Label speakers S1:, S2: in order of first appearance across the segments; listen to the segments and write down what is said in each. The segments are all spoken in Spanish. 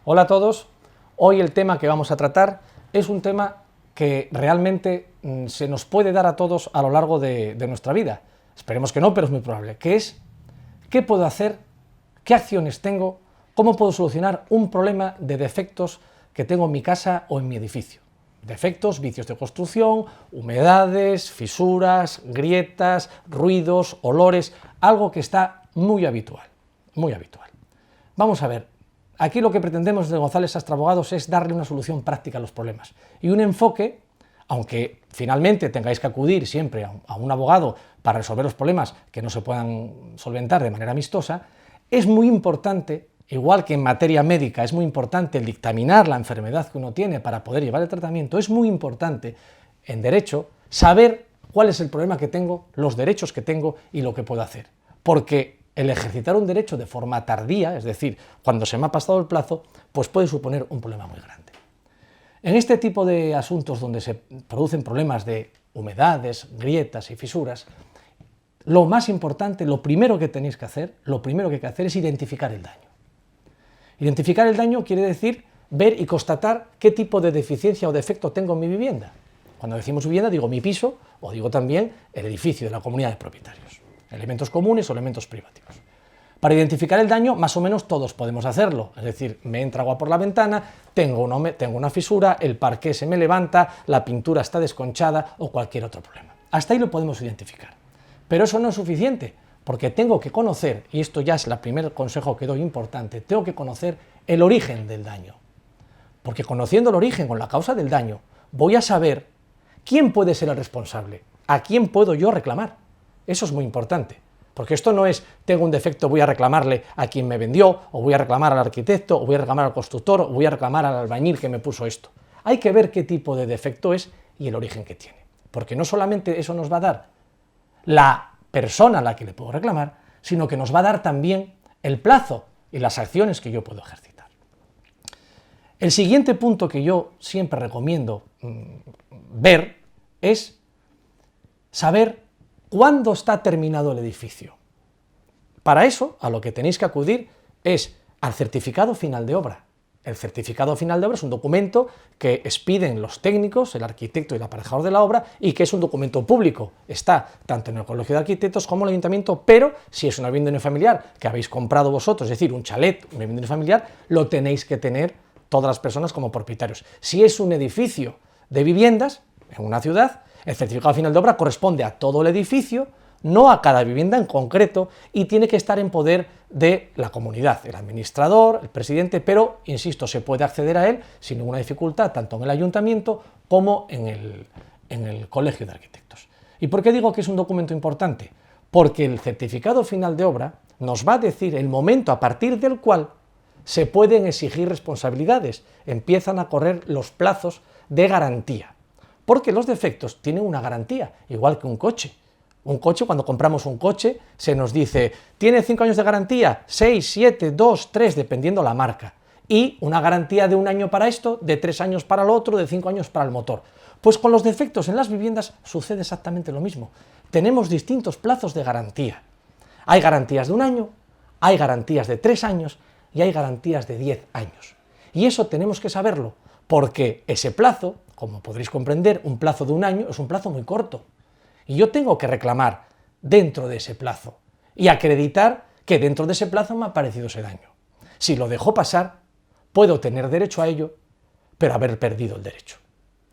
S1: Hola a todos, hoy el tema que vamos a tratar es un tema que realmente se nos puede dar a todos a lo largo de nuestra vida. Esperemos que no, pero es muy probable, que es ¿qué puedo hacer? ¿Qué acciones tengo? ¿Cómo puedo solucionar un problema de defectos que tengo en mi casa o en mi edificio? Defectos, vicios de construcción, humedades, fisuras, grietas, ruidos, olores, algo que está muy habitual, muy habitual. Vamos a ver, aquí lo que pretendemos desde González Sastre Abogados es darle una solución práctica a los problemas y un enfoque, aunque finalmente tengáis que acudir siempre a un abogado para resolver los problemas que no se puedan solventar de manera amistosa, es muy importante, igual que en materia médica es muy importante el dictaminar la enfermedad que uno tiene para poder llevar el tratamiento, es muy importante en derecho saber cuál es el problema que tengo, los derechos que tengo y lo que puedo hacer. Porque el ejercitar un derecho de forma tardía, es decir, cuando se me ha pasado el plazo, pues puede suponer un problema muy grande. En este tipo de asuntos donde se producen problemas de humedades, grietas y fisuras, lo más importante, lo primero que tenéis que hacer, es identificar el daño. Identificar el daño quiere decir ver y constatar qué tipo de deficiencia o defecto tengo en mi vivienda. Cuando decimos vivienda digo mi piso o digo también el edificio de la comunidad de propietarios. Elementos comunes o elementos privativos. Para identificar el daño, más o menos todos podemos hacerlo, es decir, me entra agua por la ventana, tengo una fisura, el parqué se me levanta, la pintura está desconchada o cualquier otro problema. Hasta ahí lo podemos identificar. Pero eso no es suficiente, porque tengo que conocer, y esto ya es el primer consejo que doy importante, tengo que conocer el origen del daño. Porque conociendo el origen o la causa del daño, voy a saber quién puede ser el responsable, a quién puedo yo reclamar. Eso es muy importante, porque esto no es, tengo un defecto, voy a reclamarle a quien me vendió, o voy a reclamar al arquitecto, o voy a reclamar al constructor, o voy a reclamar al albañil que me puso esto. Hay que ver qué tipo de defecto es y el origen que tiene, porque no solamente eso nos va a dar la persona a la que le puedo reclamar, sino que nos va a dar también el plazo y las acciones que yo puedo ejercitar. El siguiente punto que yo siempre recomiendo ver es saber ¿cuándo está terminado el edificio? Para eso, a lo que tenéis que acudir es al certificado final de obra. El certificado final de obra es un documento que expiden los técnicos, el arquitecto y el aparejador de la obra, y que es un documento público. Está tanto en el Colegio de Arquitectos como en el Ayuntamiento, pero si es una vivienda unifamiliar que habéis comprado vosotros, es decir, un chalet, una vivienda unifamiliar, lo tenéis que tener todas las personas como propietarios. Si es un edificio de viviendas en una ciudad, el certificado final de obra corresponde a todo el edificio, no a cada vivienda en concreto, y tiene que estar en poder de la comunidad, el administrador, el presidente, pero, insisto, se puede acceder a él sin ninguna dificultad, tanto en el ayuntamiento como en el Colegio de Arquitectos. ¿Y por qué digo que es un documento importante? Porque el certificado final de obra nos va a decir el momento a partir del cual se pueden exigir responsabilidades, empiezan a correr los plazos de garantía. Porque los defectos tienen una garantía, igual que un coche. Un coche, cuando compramos un coche, se nos dice, ¿tiene 5 años de garantía? 6, 7, 2, 3, dependiendo la marca. Y una garantía de 1 año para esto, de 3 años para lo otro, de 5 años para el motor. Pues con los defectos en las viviendas sucede exactamente lo mismo. Tenemos distintos plazos de garantía. Hay garantías de 1 año, hay garantías de 3 años y hay garantías de 10 años. Y eso tenemos que saberlo, porque ese plazo, como podréis comprender, un plazo de 1 año es un plazo muy corto. Y yo tengo que reclamar dentro de ese plazo y acreditar que dentro de ese plazo me ha aparecido ese daño. Si lo dejo pasar, puedo tener derecho a ello, pero haber perdido el derecho.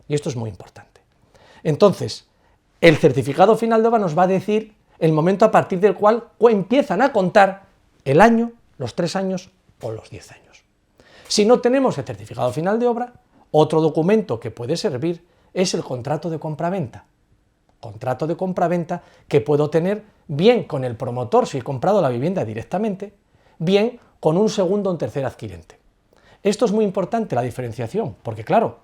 S1: Y esto es muy importante. Entonces, el certificado final de obra nos va a decir el momento a partir del cual empiezan a contar el año, los 3 años o los 10 años. Si no tenemos el certificado final de obra, otro documento que puede servir es el contrato de compraventa. Contrato de compraventa que puedo tener bien con el promotor si he comprado la vivienda directamente, bien con un segundo o un tercer adquirente. Esto es muy importante, la diferenciación, porque claro,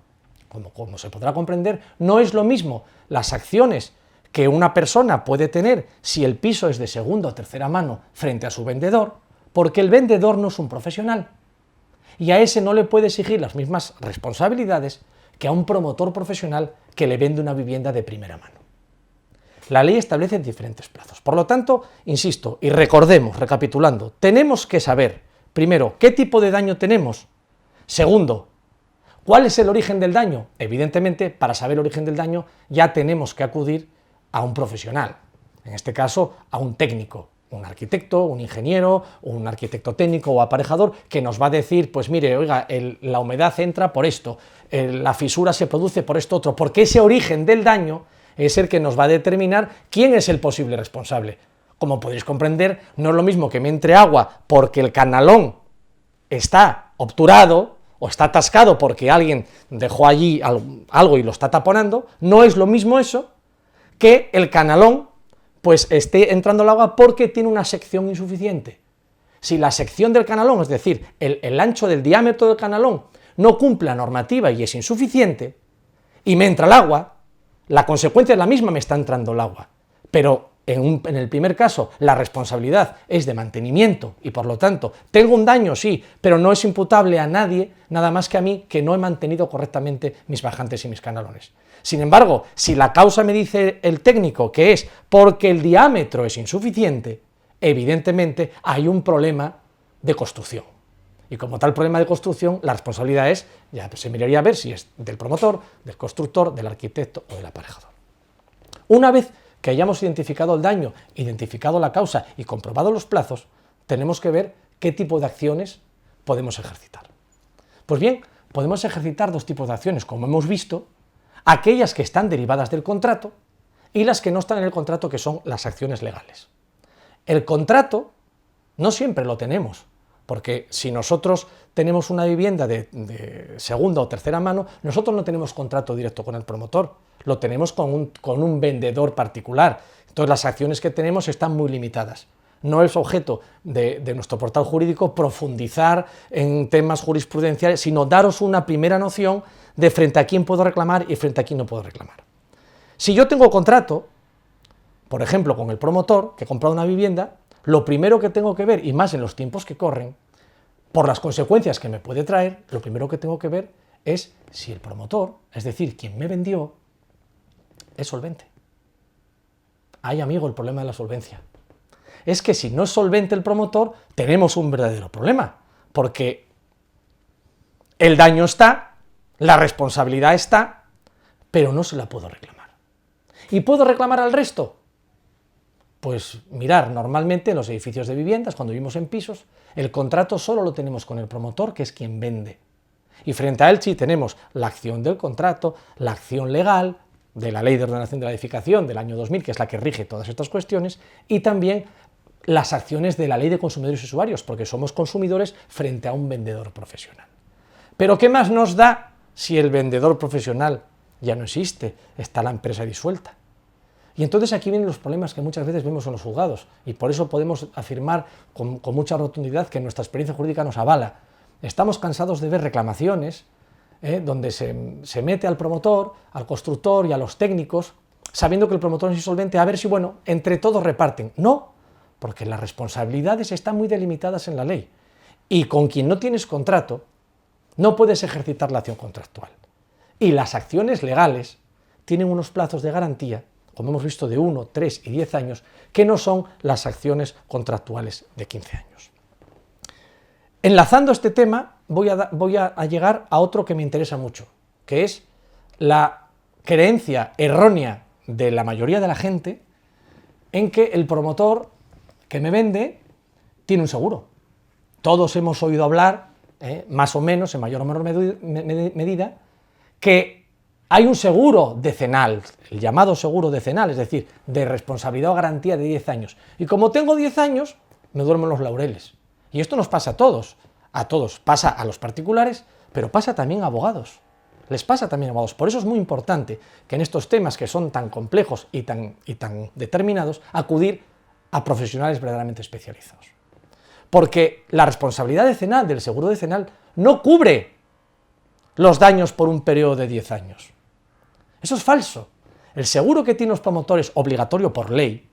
S1: como se podrá comprender, no es lo mismo las acciones que una persona puede tener si el piso es de segunda o tercera mano frente a su vendedor, porque el vendedor no es un profesional. Y a ese no le puede exigir las mismas responsabilidades que a un promotor profesional que le vende una vivienda de primera mano. La ley establece diferentes plazos. Por lo tanto, insisto, y recordemos, recapitulando, tenemos que saber, primero, qué tipo de daño tenemos, Segundo, ¿cuál es el origen del daño? Evidentemente, para saber el origen del daño ya tenemos que acudir a un profesional, en este caso a un técnico, un arquitecto, un ingeniero, un arquitecto técnico o aparejador, que nos va a decir, pues mire, oiga, la humedad entra por esto, la fisura se produce por esto otro, porque ese origen del daño es el que nos va a determinar quién es el posible responsable. Como podéis comprender, no es lo mismo que me entre agua porque el canalón está obturado o está atascado porque alguien dejó allí algo y lo está taponando, no es lo mismo eso que el canalón pues esté entrando el agua porque tiene una sección insuficiente. Si la sección del canalón, es decir, el ancho del diámetro del canalón, no cumple la normativa y es insuficiente, y me entra el agua, la consecuencia es la misma, me está entrando el agua. Pero en el primer caso, la responsabilidad es de mantenimiento y por lo tanto, tengo un daño, sí, pero no es imputable a nadie, nada más que a mí, que no he mantenido correctamente mis bajantes y mis canalones. Sin embargo, si la causa me dice el técnico que es porque el diámetro es insuficiente, evidentemente hay un problema de construcción. Y como tal problema de construcción, la responsabilidad es, ya se miraría a ver si es del promotor, del constructor, del arquitecto o del aparejador. Una vez que hayamos identificado el daño, identificado la causa y comprobado los plazos, tenemos que ver qué tipo de acciones podemos ejercitar. Pues bien, podemos ejercitar dos tipos de acciones, como hemos visto, aquellas que están derivadas del contrato y las que no están en el contrato, que son las acciones legales. El contrato no siempre lo tenemos, porque si nosotros tenemos una vivienda de segunda o tercera mano, nosotros no tenemos contrato directo con el promotor, lo tenemos con un vendedor particular. Entonces las acciones que tenemos están muy limitadas. No es objeto de nuestro portal jurídico profundizar en temas jurisprudenciales, sino daros una primera noción de frente a quién puedo reclamar y frente a quién no puedo reclamar. Si yo tengo contrato, por ejemplo con el promotor, que he comprado una vivienda, lo primero que tengo que ver, y más en los tiempos que corren, por las consecuencias que me puede traer, lo primero que tengo que ver es si el promotor, es decir, quien me vendió, es solvente. Ay, amigo, el problema de la solvencia. Es que si no es solvente el promotor, tenemos un verdadero problema, porque el daño está, la responsabilidad está, pero no se la puedo reclamar. ¿Y puedo reclamar al resto? Pues mirar, normalmente en los edificios de viviendas, cuando vivimos en pisos, el contrato solo lo tenemos con el promotor, que es quien vende. Y frente a él sí tenemos la acción del contrato, la acción legal, de la Ley de Ordenación de la Edificación del año 2000, que es la que rige todas estas cuestiones, y también las acciones de la Ley de Consumidores y Usuarios, porque somos consumidores frente a un vendedor profesional. Pero ¿qué más nos da si el vendedor profesional ya no existe, está la empresa disuelta? Y entonces aquí vienen los problemas que muchas veces vemos en los juzgados, y por eso podemos afirmar con mucha rotundidad que nuestra experiencia jurídica nos avala. Estamos cansados de ver reclamaciones donde se mete al promotor, al constructor y a los técnicos, sabiendo que el promotor es insolvente, a ver si, bueno, entre todos reparten. No, porque las responsabilidades están muy delimitadas en la ley, y con quien no tienes contrato, no puedes ejercitar la acción contractual. Y las acciones legales tienen unos plazos de garantía, como hemos visto, de 1, 3 y 10 años, que no son las acciones contractuales de 15 años. Enlazando este tema, voy a llegar a otro que me interesa mucho, que es la creencia errónea de la mayoría de la gente en que el promotor que me vende tiene un seguro. Todos hemos oído hablar, más o menos, en mayor o menor medida, que hay un seguro decenal, el llamado seguro decenal, es decir, de responsabilidad o garantía de 10 años. Y como tengo 10 años, me duermo en los laureles. Y esto nos pasa a todos, pasa a los particulares, pero pasa también a abogados. Les pasa también a abogados. Por eso es muy importante que en estos temas que son tan complejos y tan determinados, acudir a profesionales verdaderamente especializados. Porque la responsabilidad decenal del seguro decenal no cubre los daños por un periodo de 10 años. Eso es falso. El seguro que tienen los promotores, obligatorio por ley,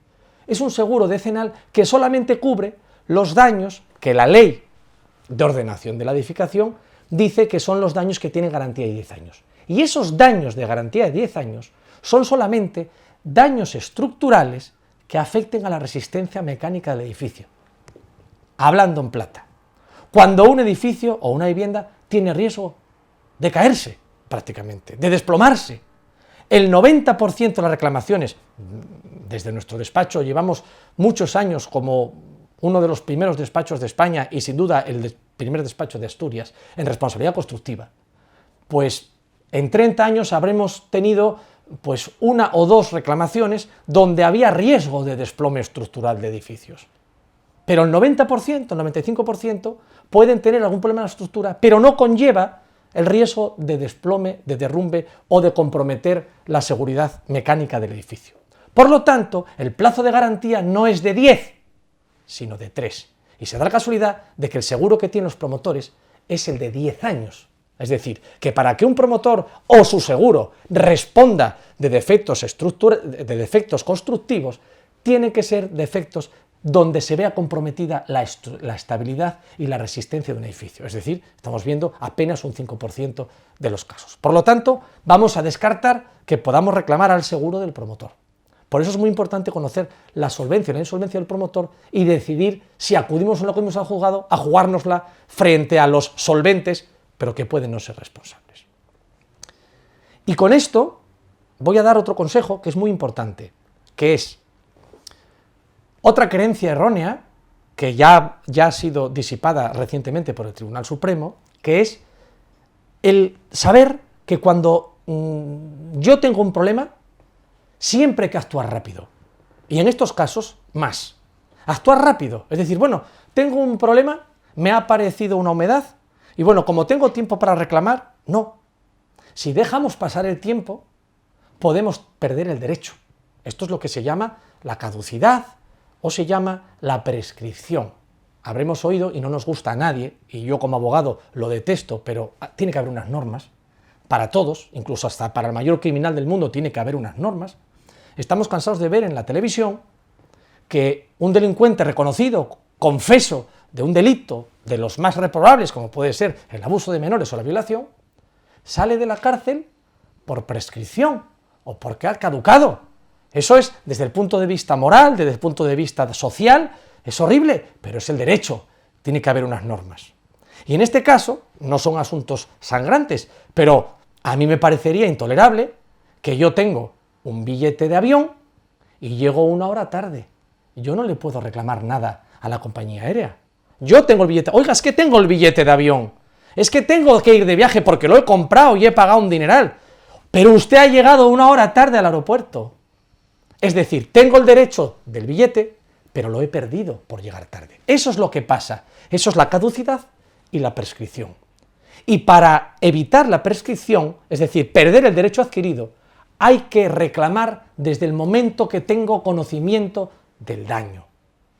S1: es un seguro decenal que solamente cubre los daños que la Ley de Ordenación de la Edificación dice que son los daños que tienen garantía de 10 años. Y esos daños de garantía de 10 años son solamente daños estructurales que afecten a la resistencia mecánica del edificio. Hablando en plata, cuando un edificio o una vivienda tiene riesgo de caerse, prácticamente, de desplomarse. El 90% de las reclamaciones, desde nuestro despacho llevamos muchos años como uno de los primeros despachos de España y sin duda el primer despacho de Asturias en responsabilidad constructiva, pues en 30 años habremos tenido pues una o dos reclamaciones donde había riesgo de desplome estructural de edificios. Pero el 90%, el 95% pueden tener algún problema en la estructura, pero no conlleva el riesgo de desplome, de derrumbe o de comprometer la seguridad mecánica del edificio. Por lo tanto, el plazo de garantía no es de 10, sino de 3. Y se da la casualidad de que el seguro que tienen los promotores es el de 10 años. Es decir, que para que un promotor o su seguro responda de defectos constructivos, tienen que ser defectos donde se vea comprometida la estabilidad y la resistencia de un edificio. Es decir, estamos viendo apenas un 5% de los casos. Por lo tanto, vamos a descartar que podamos reclamar al seguro del promotor. Por eso es muy importante conocer la solvencia o la insolvencia del promotor y decidir si acudimos o no acudimos al juzgado a jugárnosla frente a los solventes, pero que pueden no ser responsables. Y con esto voy a dar otro consejo que es muy importante, que es otra creencia errónea, que ya ha sido disipada recientemente por el Tribunal Supremo, que es el saber que cuando yo tengo un problema, siempre hay que actuar rápido. Y en estos casos, más. Actuar rápido. Es decir, bueno, tengo un problema, me ha aparecido una humedad, y bueno, como tengo tiempo para reclamar, no. Si dejamos pasar el tiempo, podemos perder el derecho. Esto es lo que se llama la caducidad o se llama la prescripción. Habremos oído, y no nos gusta a nadie, y yo como abogado lo detesto, pero tiene que haber unas normas, para todos, incluso hasta para el mayor criminal del mundo tiene que haber unas normas. Estamos cansados de ver en la televisión que un delincuente reconocido, confeso de un delito de los más reprobables, como puede ser el abuso de menores o la violación, sale de la cárcel por prescripción o porque ha caducado. Eso es, desde el punto de vista moral, desde el punto de vista social, es horrible, pero es el derecho, tiene que haber unas normas. Y en este caso, no son asuntos sangrantes, pero a mí me parecería intolerable que yo tengo un billete de avión y llego una hora tarde. Yo no le puedo reclamar nada a la compañía aérea. Yo tengo el billete, oiga, es que tengo el billete de avión, es que tengo que ir de viaje porque lo he comprado y he pagado un dineral, pero usted ha llegado una hora tarde al aeropuerto. Es decir, tengo el derecho del billete, pero lo he perdido por llegar tarde. Eso es lo que pasa, eso es la caducidad y la prescripción. Y para evitar la prescripción, es decir, perder el derecho adquirido, hay que reclamar desde el momento que tengo conocimiento del daño.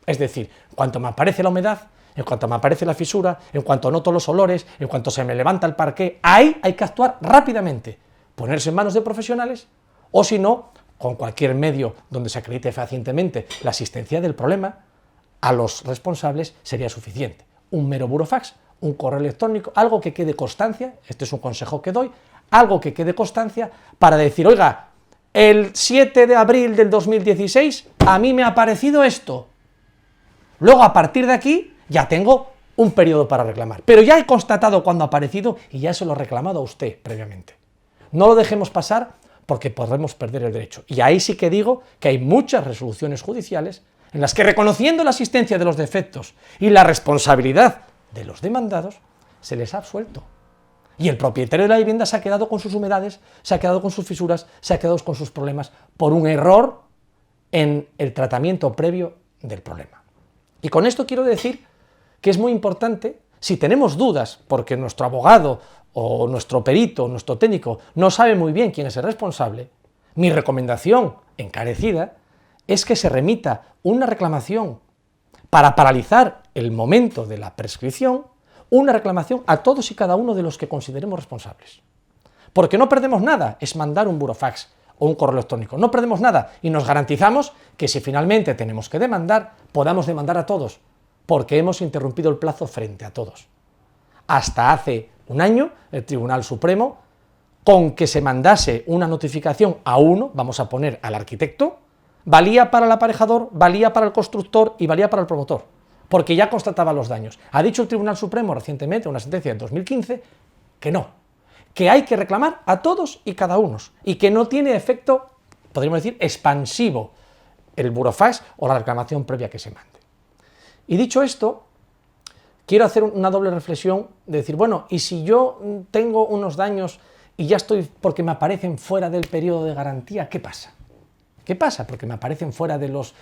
S1: Es decir, en cuanto me aparece la humedad, en cuanto me aparece la fisura, en cuanto noto los olores, en cuanto se me levanta el parqué, ahí hay que actuar rápidamente, ponerse en manos de profesionales, o si no, con cualquier medio donde se acredite fehacientemente la existencia del problema, a los responsables sería suficiente. Un mero burofax, un correo electrónico, algo que quede constancia, este es un consejo que doy, algo que quede constancia para decir, oiga, el 7 de abril del 2016 a mí me ha aparecido esto. Luego, a partir de aquí, ya tengo un periodo para reclamar. Pero ya he constatado cuándo ha aparecido y ya se lo he reclamado a usted previamente. No lo dejemos pasar porque podremos perder el derecho. Y ahí sí que digo que hay muchas resoluciones judiciales en las que, reconociendo la existencia de los defectos y la responsabilidad de los demandados, se les ha absuelto. Y el propietario de la vivienda se ha quedado con sus humedades, se ha quedado con sus fisuras, se ha quedado con sus problemas por un error en el tratamiento previo del problema. Y con esto quiero decir que es muy importante, si tenemos dudas, porque nuestro abogado o nuestro perito, o nuestro técnico no sabe muy bien quién es el responsable, mi recomendación encarecida es que se remita una reclamación para paralizar el momento de la prescripción, una reclamación a todos y cada uno de los que consideremos responsables. Porque no perdemos nada, es mandar un burofax o un correo electrónico, no perdemos nada y nos garantizamos que si finalmente tenemos que demandar, podamos demandar a todos, porque hemos interrumpido el plazo frente a todos. Hasta hace un año, el Tribunal Supremo, con que se mandase una notificación a uno, vamos a poner al arquitecto, valía para el aparejador, valía para el constructor y valía para el promotor. porque ya constataba los daños. Ha dicho el Tribunal Supremo recientemente, una sentencia de 2015, que no, que hay que reclamar a todos y cada uno, y que no tiene efecto, podríamos decir, expansivo, el burofax o la reclamación previa que se mande. Y dicho esto, quiero hacer una doble reflexión de decir, bueno, y si yo tengo unos daños y ya estoy porque me aparecen fuera del periodo de garantía, ¿qué pasa? ¿Qué pasa? Porque me aparecen fuera de los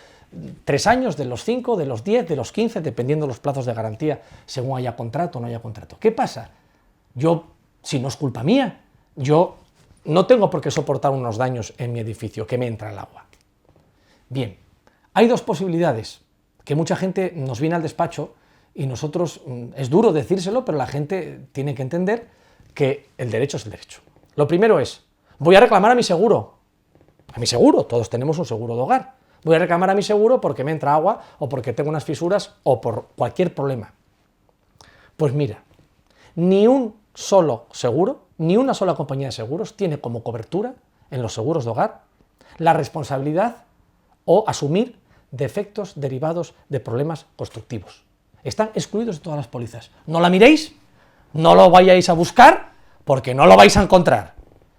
S1: 3 años, de los 5, de los 10, de los 15, dependiendo de los plazos de garantía, según haya contrato o no haya contrato. ¿Qué pasa? Yo, si no es culpa mía, yo no tengo por qué soportar unos daños en mi edificio, que me entra el agua. Bien, hay dos posibilidades, que mucha gente nos viene al despacho y nosotros, es duro decírselo, pero la gente tiene que entender que el derecho es el derecho. Lo primero es, voy a reclamar a mi seguro, todos tenemos un seguro de hogar, voy a reclamar a mi seguro porque me entra agua o porque tengo unas fisuras o por cualquier problema. Pues mira, ni un solo seguro, ni una sola compañía de seguros tiene como cobertura en los seguros de hogar la responsabilidad o asumir defectos derivados de problemas constructivos. Están excluidos de todas las pólizas. No la miréis, no lo vayáis a buscar, porque no lo vais a encontrar.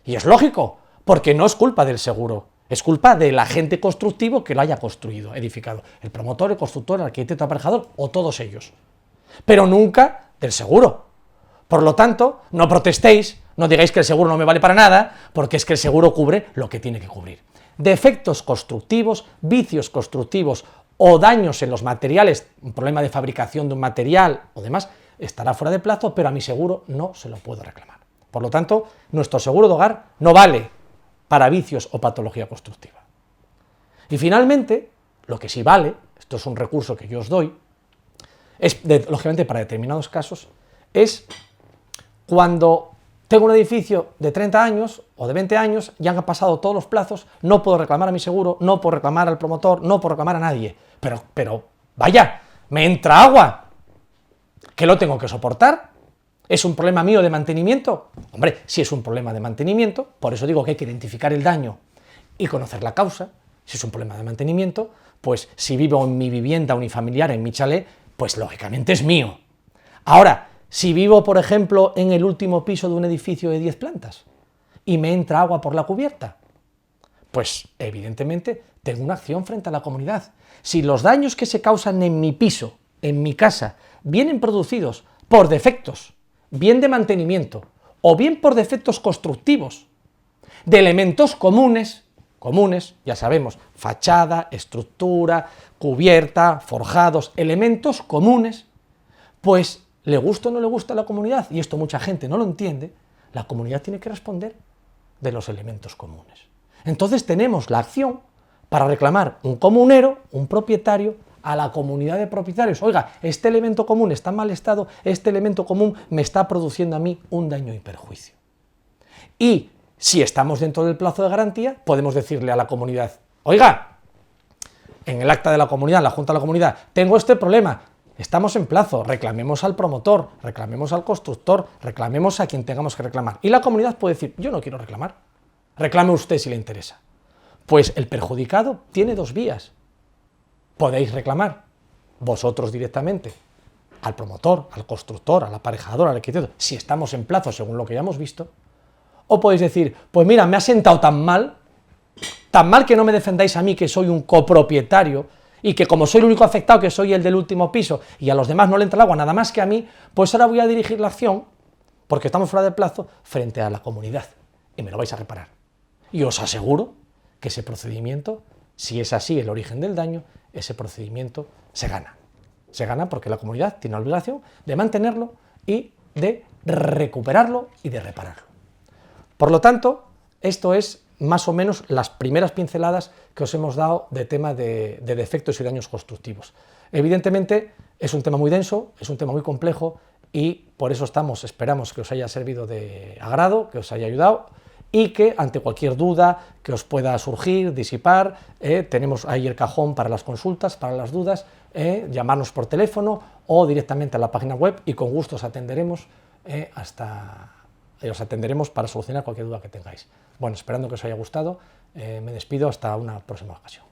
S1: Y es lógico, porque no es culpa del seguro, es culpa del agente constructivo que lo haya construido, edificado. El promotor, el constructor, el arquitecto, el aparejador o todos ellos. Pero nunca del seguro. Por lo tanto, no protestéis, no digáis que el seguro no me vale para nada, porque es que el seguro cubre lo que tiene que cubrir. Defectos constructivos, vicios constructivos o daños en los materiales, un problema de fabricación de un material o demás, estará fuera de plazo, pero a mi seguro no se lo puedo reclamar. Por lo tanto, nuestro seguro de hogar no vale para vicios o patología constructiva. Y finalmente, lo que sí vale, esto es un recurso que yo os doy, es, lógicamente para determinados casos, es cuando tengo un edificio de 30 años o de 20 años, ya han pasado todos los plazos, no puedo reclamar a mi seguro, no puedo reclamar al promotor, no puedo reclamar a nadie. Pero vaya, me entra agua, ¿que lo tengo que soportar? ¿Es un problema mío de mantenimiento? Hombre, si es un problema de mantenimiento, por eso digo que hay que identificar el daño y conocer la causa. Si es un problema de mantenimiento, pues si vivo en mi vivienda unifamiliar, en mi chalet, pues lógicamente es mío. Ahora, si vivo, por ejemplo, en el último piso de un edificio de 10 plantas y me entra agua por la cubierta, pues evidentemente tengo una acción frente a la comunidad. Si los daños que se causan en mi piso, en mi casa, vienen producidos por defectos, bien de mantenimiento o bien por defectos constructivos, de elementos comunes, ya sabemos, fachada, estructura, cubierta, forjados, elementos comunes, pues le gusta o no le gusta a la comunidad, y esto mucha gente no lo entiende, la comunidad tiene que responder de los elementos comunes. Entonces tenemos la acción para reclamar un comunero, un propietario, a la comunidad de propietarios. Oiga, este elemento común está en mal estado, este elemento común me está produciendo a mí un daño y perjuicio. Y si estamos dentro del plazo de garantía, podemos decirle a la comunidad, oiga, en el acta de la comunidad, en la junta de la comunidad, tengo este problema, estamos en plazo, reclamemos al promotor, reclamemos al constructor, reclamemos a quien tengamos que reclamar. Y la comunidad puede decir, yo no quiero reclamar, reclame usted si le interesa. Pues el perjudicado tiene dos vías. Podéis reclamar vosotros directamente al promotor, al constructor, al aparejador, al arquitecto, si estamos en plazo según lo que ya hemos visto, o podéis decir, pues mira, me ha sentado tan mal que no me defendáis a mí, que soy un copropietario, y que como soy el único afectado, que soy el del último piso, y a los demás no le entra el agua nada más que a mí, pues ahora voy a dirigir la acción, porque estamos fuera de plazo, frente a la comunidad, y me lo vais a reparar. Y os aseguro que ese procedimiento, si es así el origen del daño, ese procedimiento se gana. Se gana porque la comunidad tiene la obligación de mantenerlo y de recuperarlo y de repararlo. Por lo tanto, esto es más o menos las primeras pinceladas que os hemos dado de tema de defectos y daños constructivos. Evidentemente es un tema muy denso, es un tema muy complejo y por eso esperamos que os haya servido de agrado, que os haya ayudado y que ante cualquier duda que os pueda surgir, disipar, tenemos ahí el cajón para las consultas, para las dudas, llamarnos por teléfono o directamente a la página web y con gusto os atenderemos para solucionar cualquier duda que tengáis. Bueno, esperando que os haya gustado, me despido hasta una próxima ocasión.